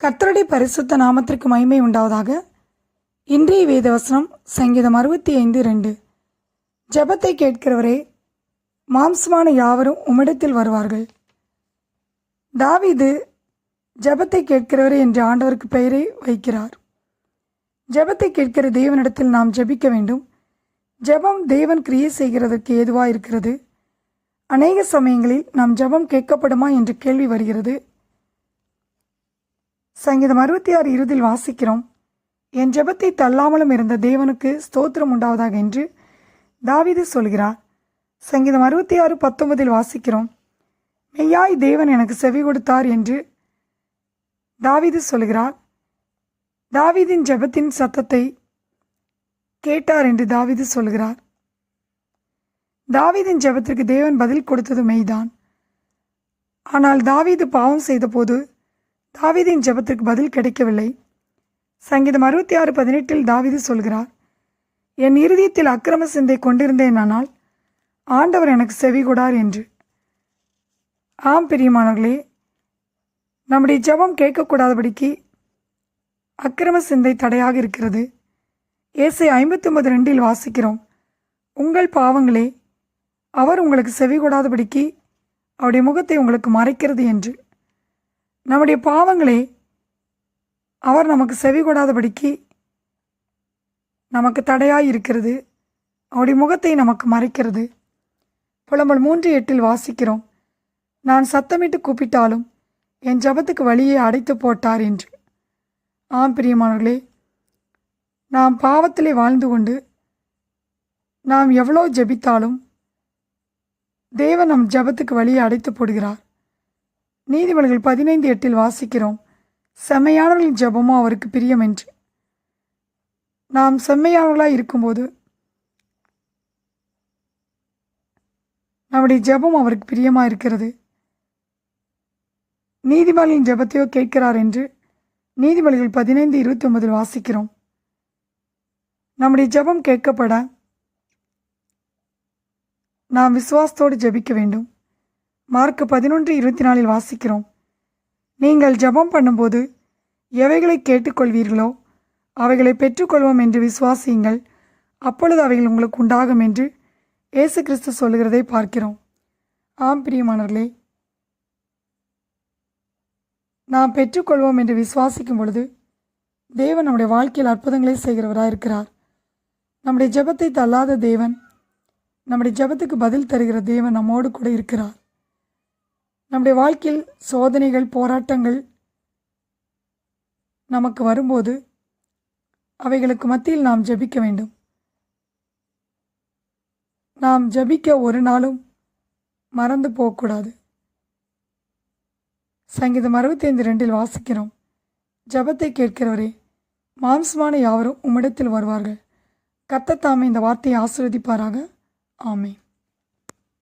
கர்த்தருடைய பரிசுத்த நாமத்திற்கு மகிமை உண்டாவதாக. இன்றைய வேதவசனம் சங்கீதம் 65:2. ஜெபத்தை கேட்கிறவரே, மாம்சமான யாவரும் உம்மிடத்தில் வருவார்கள். தாவீது ஜெபத்தை கேட்கிறவரே என்று ஆண்டவருக்கு பெயரை வைக்கிறார். ஜெபத்தை கேட்கிற தேவனிடத்தில் நாம் ஜெபிக்க வேண்டும். ஜெபம் தேவன் கிரியை செய்கிறதற்கு ஏதுவாக இருக்கிறது. அநேக சமயங்களில் நாம் ஜெபம் கேட்கப்படுமா என்று கேள்வி வருகிறது. சங்கீதம் 66:20 வாசிக்கிறோம், என் ஜெபத்தை தள்ளாமலும் இருந்த தேவனுக்கு ஸ்தோத்திரம் உண்டாவதாக என்று தாவீது சொல்கிறார். சங்கீதம் 66:19 வாசிக்கிறோம், மெய்யாய் தேவன் எனக்கு செவி கொடுத்தார் என்று தாவீது சொல்கிறார். தாவீதின் ஜெபத்தின் சத்தத்தை கேட்டார் என்று தாவீது சொல்கிறார். தாவீதின் ஜெபத்திற்கு தேவன் பதில் கொடுத்தது மெய்தான். ஆனால் தாவீது பாவம் செய்த போது தாவீதின் ஜெபத்திற்கு பதில் கிடைக்கவில்லை. சங்கீதம் 66:18 தாவீது சொல்கிறார், என் இருதயத்தில் அக்கிரம சிந்தை கொண்டிருந்தேனானால் ஆண்டவர் எனக்கு செவி கொடார் என்று. ஆம் பிரியமானவர்களே, நம்முடைய ஜெபம் கேட்கக்கூடாதபடிக்கு அக்கிரம சிந்தை தடையாக இருக்கிறது. ஏசாயா 59:2 வாசிக்கிறோம், உங்கள் பாவங்களே அவர் உங்களுக்கு செவி கொடாதபடிக்கு அவருடைய முகத்தை உங்களுக்கு மறைக்கிறது என்று. நம்முடைய பாவங்களே அவர் நமக்கு செவி கொடாதபடிக்கு நமக்கு தடையாய் இருக்கிறது. அவருடைய முகத்தை நமக்கு மறைக்கிறது. புலம்பல் 3:8 வாசிக்கிறோம், நான் சத்தமிட்டு கூப்பிட்டாலும் என் ஜெபத்துக்கு வழியை அடைத்து போட்டார் என்று. ஆம் பிரியமானவர்களே, நாம் பாவத்திலே வாழ்ந்து கொண்டு நாம் எவ்வளோ ஜெபித்தாலும் தேவன் நம் ஜெபத்துக்கு வழியை அடைத்து போடுகிறார். நீதிமொழிகள் 15:8 வாசிக்கிறோம், செம்மையானவர்களின் ஜெபமோ அவருக்கு பிரியம் என்று. நாம் செம்மையானவர்களாக இருக்கும்போது நம்முடைய ஜெபம் அவருக்கு பிரியமாக இருக்கிறது. நீதிமொழியின் ஜெபத்தையோ கேட்கிறார் என்று நீதிமொழிகள் 15:29 வாசிக்கிறோம். நம்முடைய ஜெபம் கேட்கப்பட நாம் விசுவாசத்தோடு ஜெபிக்க வேண்டும். மார்க் 11:24 வாசிக்கிறோம், நீங்கள் ஜெபம் பண்ணும்போது எவைகளை கேட்டுக்கொள்வீர்களோ அவைகளை பெற்றுக்கொள்வோம் என்று விசுவாசியுங்கள், அப்பொழுது அவைகள் உங்களுக்கு உண்டாகும் என்று இயேசு கிறிஸ்து சொல்லுகிறதை பார்க்கிறோம். ஆம் பிரியமானவர்களே, நாம் பெற்றுக்கொள்வோம் என்று விசுவாசிக்கும் பொழுது தேவன் நம்முடைய வாழ்க்கையில் அற்புதங்களை செய்கிறவராக இருக்கிறார். நம்முடைய ஜெபத்தை தள்ளாத தேவன், நம்முடைய ஜெபத்துக்கு பதில் தருகிற தேவன் நம்மோடு கூட இருக்கிறார். நம்முடைய வாழ்க்கையில் சோதனைகள், போராட்டங்கள் நமக்கு வரும்போது அவைகளுக்கு மத்தியில் நாம் ஜெபிக்க வேண்டும். நாம் ஜெபிக்க ஒரு நாளும் மறந்து போகக்கூடாது. சங்கீதம் 65:2 வாசிக்கிறோம், ஜெபத்தை கேட்கிறவரே, மாம்சமான யாவரும் உம்மிடத்தில் வருவார்கள். கர்த்தர் தாமே இந்த வார்த்தையை ஆசீர்வதிப்பாராக. ஆமென்.